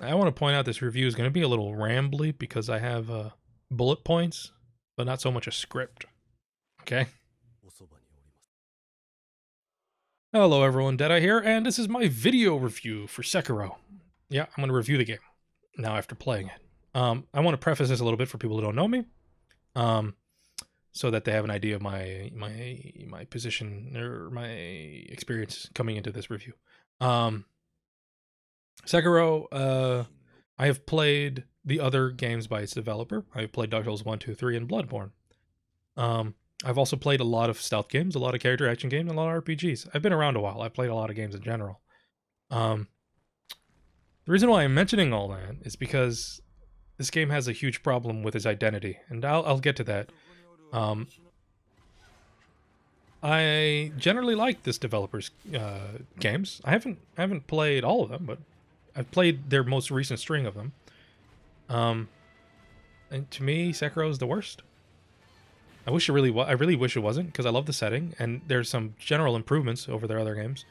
I want to point out this review is going to be a little rambly because I have bullet points, but not so much a script. Okay? Hello everyone, Deadeye here, and this is my video review for Sekiro. Yeah, I'm going to review the game now after playing it. I want to preface this a little bit for people who don't know me, so that they have an idea of my position or my experience coming into this review. Sekiro, I have played the other games by its developer. I've played Dark Souls 1, 2, 3, and Bloodborne. I've also played a lot of stealth games, a lot of character action games, and a lot of RPGs. I've been around a while. I've played a lot of games in general. The reason why I'm mentioning all that is because this game has a huge problem with its identity, and I'll get to that. I generally like this developer's games. I haven't played all of them, but I've played their most recent string of them. And to me, Sekiro is the worst. I really wish it wasn't, because I love the setting, and there's some general improvements over their other games.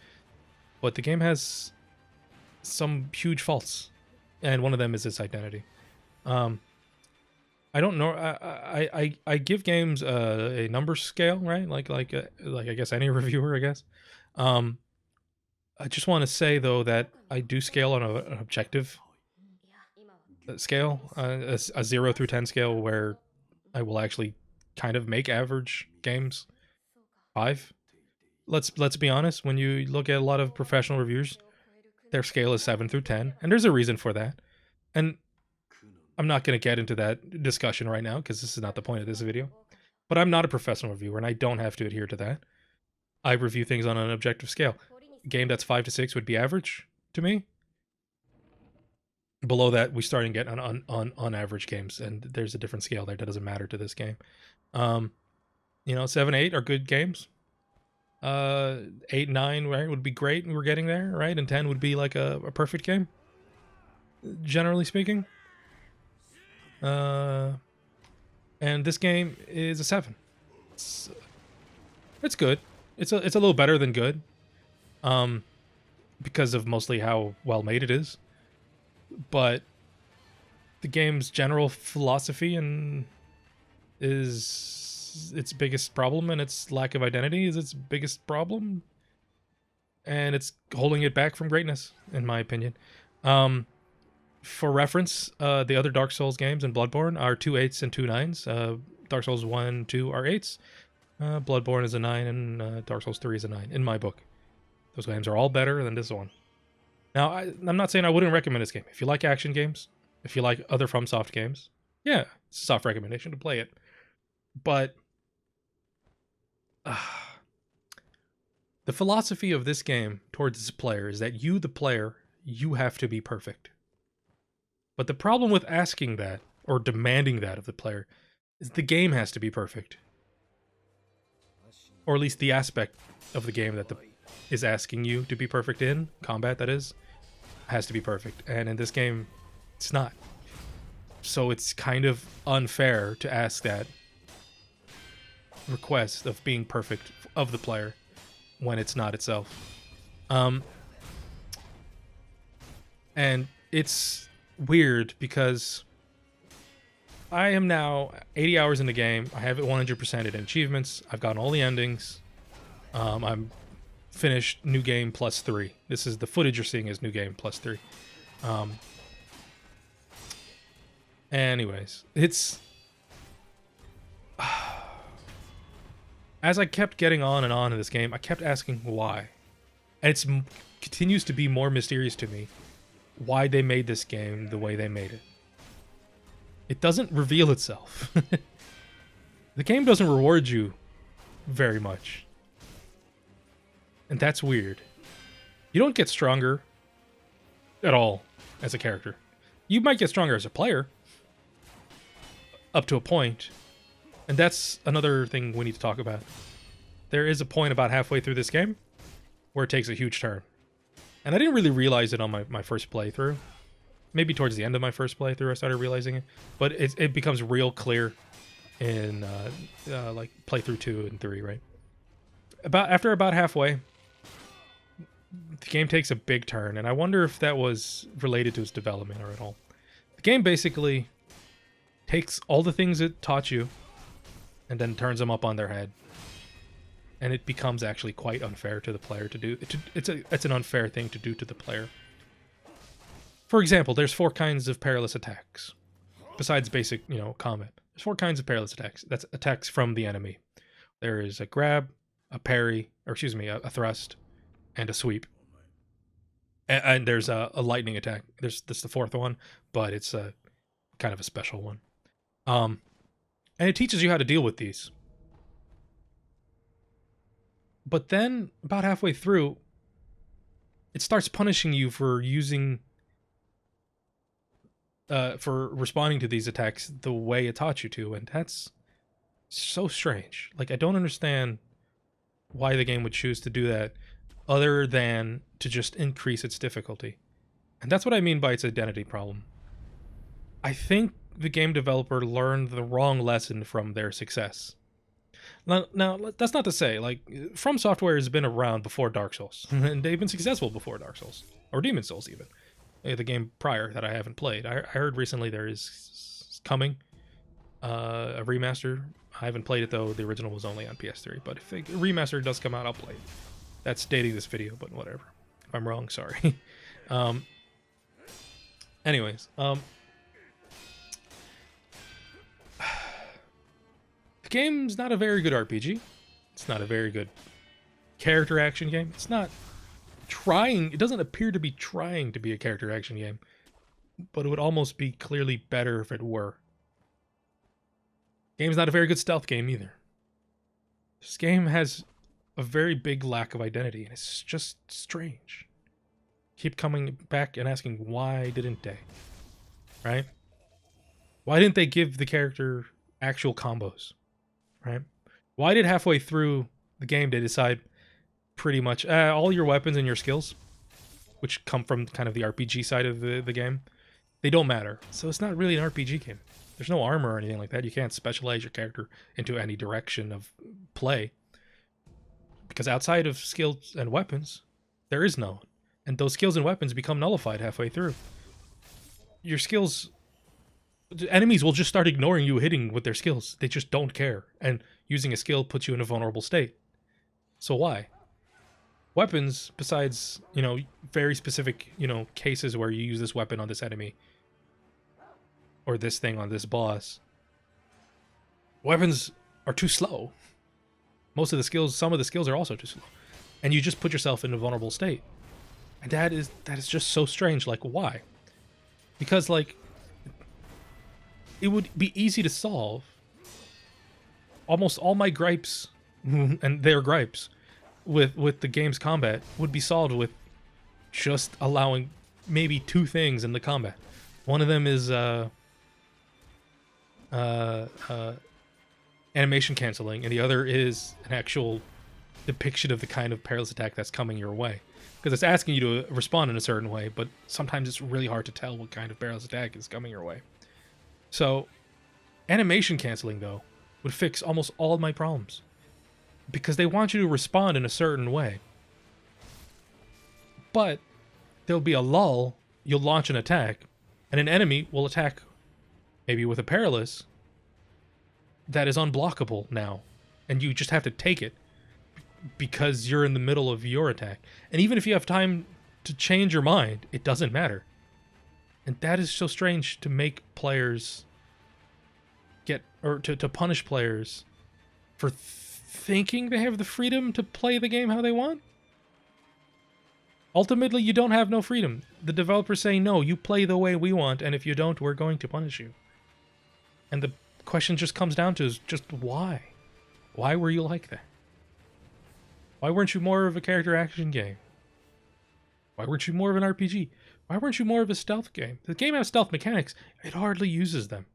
But the game has some huge faults, and one of them is its identity. I don't know. I give games a number scale, right? Like I guess any reviewer, I guess. I just want to say though that I do scale on an objective scale, a 0 through 10 scale, where I will actually kind of make average games 5. Let's be honest. When you look at a lot of professional reviewers, their scale is 7 through 10, and there's a reason for that. And I'm not going to get into that discussion right now because this is not the point of this video. But I'm not a professional reviewer, and I don't have to adhere to that. I review things on an objective scale. A game that's 5 to 6 would be average to me. Below that, we start and get on average games, and there's a different scale there that doesn't matter to this game. 7, 8 are good games. 8, 9, right, would be great. We're getting there, right? And 10 would be like a perfect game, generally speaking. And this game is a 7. It's good. It's a little better than good. Because of mostly how well made it is. But the game's general philosophy is its biggest problem, and its lack of identity is its biggest problem. And it's holding it back from greatness, in my opinion. For reference, the other Dark Souls games and Bloodborne are 2 8s and 2 9s. Dark Souls 1, 2 are 8s. Bloodborne is a 9, and Dark Souls 3 is a 9, in my book. Those games are all better than this one. Now, I'm not saying I wouldn't recommend this game. If you like action games, if you like other FromSoft games, yeah, it's a soft recommendation to play it. But the philosophy of this game towards its player is that you, the player, you have to be perfect. But the problem with asking that, or demanding that of the player, is the game has to be perfect. Or at least the aspect of the game that is asking you to be perfect in, combat that is, has to be perfect. And in this game, it's not. So it's kind of unfair to ask that request of being perfect of the player when it's not itself. And it's weird because I am now 80 hours in the game. I have it 100%ed in achievements. I've gotten all the endings. I'm finished new game plus 3. This is the footage you're seeing is new game plus 3. Anyways, it's as I kept getting on and on in this game, I kept asking why, and it continues to be more mysterious to me why they made this game the way they made it. It doesn't reveal itself. The game doesn't reward you very much. And that's weird. You don't get stronger at all as a character. You might get stronger as a player. Up to a point. And that's another thing we need to talk about. There is a point about halfway through this game where it takes a huge turn. And I didn't really realize it on my first playthrough. Maybe towards the end of my first playthrough I started realizing it. But it becomes real clear in like playthrough 2 and 3, right? After about halfway, the game takes a big turn, and I wonder if that was related to its development or at all. The game basically takes all the things it taught you and then turns them up on their head. And it becomes actually quite unfair to the player to do. It's an unfair thing to do to the player. For example, there's 4 kinds of perilous attacks. Besides basic, combat. There's 4 kinds of perilous attacks. That's attacks from the enemy. There is a grab, a parry, or excuse me, a thrust, and a sweep. And there's a lightning attack. That's the 4th one, but it's a kind of a special one. And it teaches you how to deal with these. But then, about halfway through, it starts punishing you for for responding to these attacks the way it taught you to, and that's so strange. Like, I don't understand why the game would choose to do that, other than to just increase its difficulty. And that's what I mean by its identity problem. I think the game developer learned the wrong lesson from their success. Now, that's not to say, like, From Software has been around before Dark Souls, and they've been successful before Dark Souls, or Demon Souls even, the game prior that I haven't played. I heard recently there is coming a remaster. I haven't played it though, the original was only on PS3, but if a remaster does come out, I'll play it. That's dating this video, but whatever. If I'm wrong, sorry. Anyways, the game's not a very good RPG. It's not a very good character action game. It's not trying, it doesn't appear to be trying to be a character action game, but it would almost be clearly better if it were. Game's not a very good stealth game either. This game has a very big lack of identity, and it's just strange. Keep coming back and asking, why didn't they? Right? Why didn't they give the character actual combos? Right? Why did halfway through the game they decide pretty much all your weapons and your skills, which come from kind of the RPG side of the game, they don't matter. So it's not really an RPG game. There's no armor or anything like that. You can't specialize your character into any direction of play. Because outside of skills and weapons, there is none. And those skills and weapons become nullified halfway through. Your skills... enemies will just start ignoring you hitting with their skills. They just don't care. And using a skill puts you in a vulnerable state. So why? Weapons, besides, very specific, cases where you use this weapon on this enemy, or this thing on this boss, weapons are too slow. Most of the skills, some of the skills are also too slow. And you just put yourself in a vulnerable state. And that is just so strange. Like, why? Because, like, it would be easy to solve. Almost all my gripes, and their gripes, with the game's combat would be solved with just allowing maybe 2 things in the combat. One of them is animation canceling, and the other is an actual depiction of the kind of perilous attack that's coming your way. Because it's asking you to respond in a certain way, but sometimes it's really hard to tell what kind of perilous attack is coming your way. So, animation canceling, though, would fix almost all of my problems. Because they want you to respond in a certain way. But there'll be a lull, you'll launch an attack, and an enemy will attack, maybe with a perilous, that is unblockable now. And you just have to take it because you're in the middle of your attack. And even if you have time to change your mind, it doesn't matter. And that is so strange, to make players to punish players for thinking they have the freedom to play the game how they want. Ultimately, you don't have no freedom. The developers say, no, you play the way we want, and if you don't, we're going to punish you. And the question just comes down to is just why? Why were you like that? Why weren't you more of a character action game? Why weren't you more of an RPG? Why weren't you more of a stealth game? The game has stealth mechanics. It hardly uses them.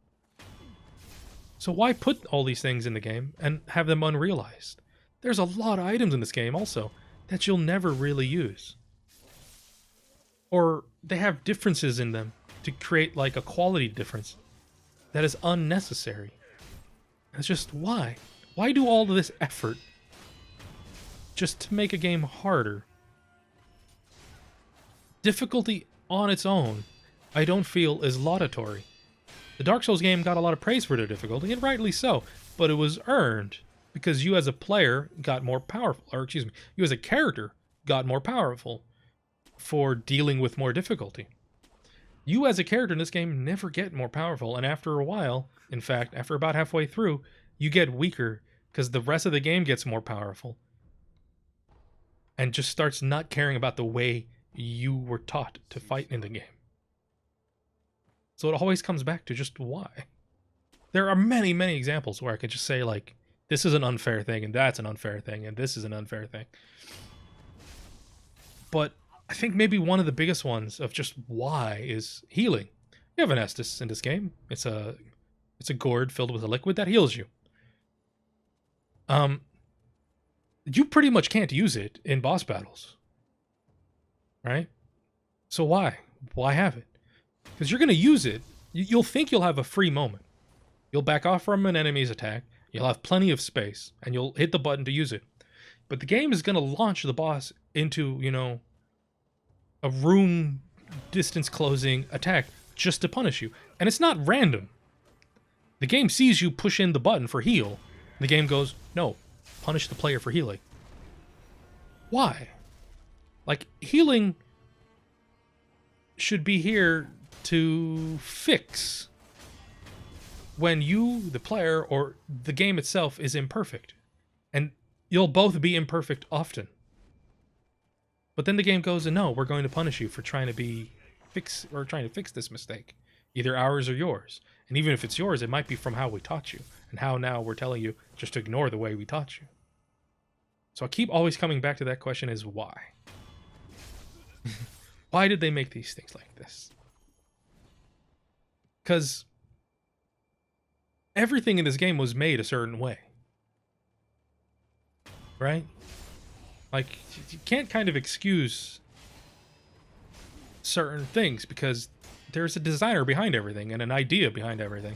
So why put all these things in the game and have them unrealized? There's a lot of items in this game also that you'll never really use. Or they have differences in them to create like a quality difference that is unnecessary. It's just why? Why do all of this effort just to make a game harder? Difficulty on its own, I don't feel is laudatory. The Dark Souls game got a lot of praise for their difficulty, and rightly so, but it was earned because you as a player got more powerful, or excuse me, you as a character got more powerful for dealing with more difficulty. You as a character in this game never get more powerful, and after a while, in fact, after about halfway through, you get weaker because the rest of the game gets more powerful and just starts not caring about the way you were taught to fight in the game. So it always comes back to just why. There are many, many examples where I could just say, like, this is an unfair thing, and that's an unfair thing, and this is an unfair thing. But I think maybe one of the biggest ones of just why is healing. You have an Estus in this game. It's a gourd filled with a liquid that heals you. You pretty much can't use it in boss battles. Right? So why? Why have it? Because you're going to use it. You'll think you'll have a free moment. You'll back off from an enemy's attack. You'll have plenty of space. And you'll hit the button to use it. But the game is going to launch the boss into, you know, a room distance closing attack just to punish you. And it's not random. The game sees you push in the button for heal. The game goes, no, punish the player for healing. Why? Like, healing should be here to fix when you, the player, or the game itself is imperfect. And you'll both be imperfect often. But then the game goes, no, we're going to punish you for trying to fix this mistake. Either ours or yours. And even if it's yours, it might be from how we taught you. And how now we're telling you just to ignore the way we taught you. So I keep always coming back to that question is why? Why did they make these things like this? Because everything in this game was made a certain way. Right? Like, you can't kind of excuse certain things because there's a designer behind everything and an idea behind everything.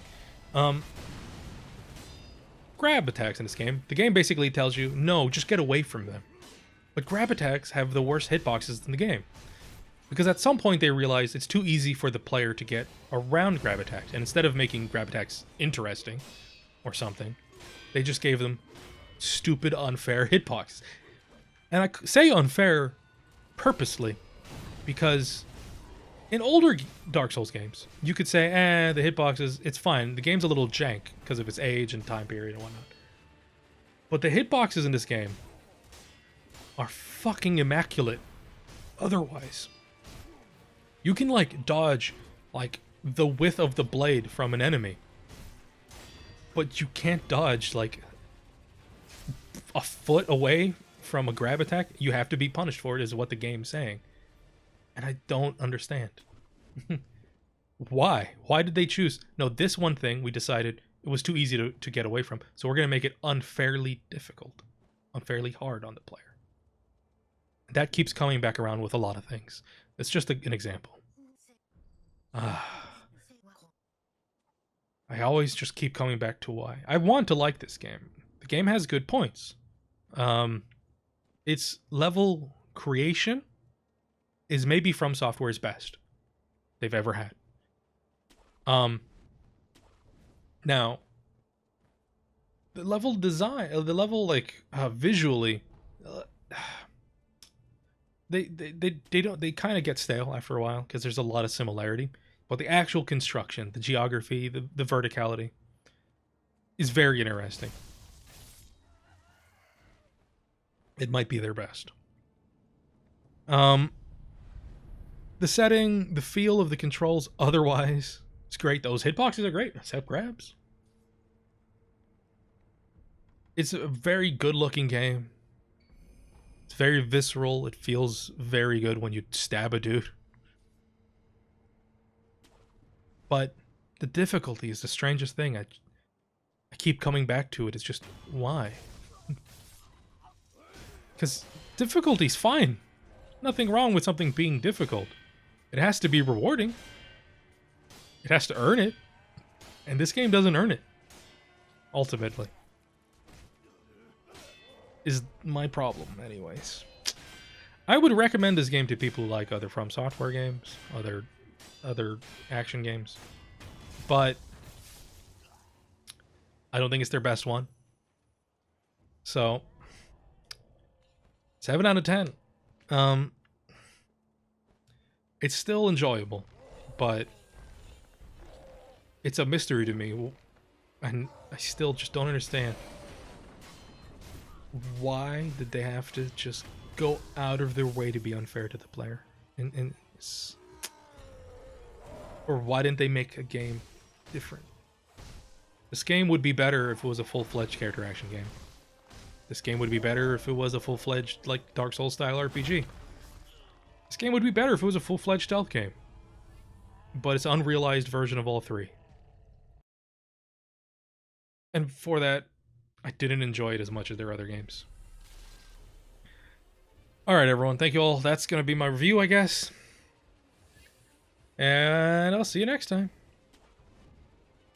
Grab attacks in this game. The game basically tells you, no, just get away from them. But grab attacks have the worst hitboxes in the game. Because at some point they realized it's too easy for the player to get around grab attacks. And instead of making grab attacks interesting or something, they just gave them stupid, unfair hitboxes. And I say unfair purposely because in older Dark Souls games, you could say, the hitboxes, it's fine. The game's a little jank because of its age and time period and whatnot. But the hitboxes in this game are fucking immaculate otherwise. You can, like, dodge, like, the width of the blade from an enemy. But you can't dodge, like, a foot away from a grab attack. You have to be punished for it, is what the game's saying. And I don't understand. Why? Why did they choose? No, this one thing we decided it was too easy to get away from. So we're going to make it unfairly difficult. Unfairly hard on the player. That keeps coming back around with a lot of things. It's just an example. I always just keep coming back to why. I want to like this game. The game has good points. Its level creation is maybe From Software's best they've ever had. Now, the level design, the level like visually, they kind of get stale after a while because there's a lot of similarity. But the actual construction, the geography, the verticality is very interesting. It might be their best. The setting, the feel of the controls, otherwise, it's great. Those hitboxes are great, except grabs. It's a very good-looking game. It's very visceral. It feels very good when you stab a dude. But the difficulty is the strangest thing. I keep coming back to it. It's just, why? Because difficulty's fine. Nothing wrong with something being difficult. It has to be rewarding. It has to earn it. And this game doesn't earn it. Ultimately. Is my problem, anyways. I would recommend this game to people who like other From Software games, other action games, but I don't think it's their best one. So 7 out of 10. It's still enjoyable, but it's a mystery to me, and I still just don't understand why did they have to just go out of their way to be unfair to the player, or why didn't they make a game different? This game would be better if it was a full-fledged character action game. This game would be better if it was a full-fledged, like, Dark Souls style RPG. This game would be better if it was a full-fledged stealth game. But it's an unrealized version of all three. And for that, I didn't enjoy it as much as their other games. Alright, everyone. Thank you all. That's going to be my review, I guess. And I'll see you next time.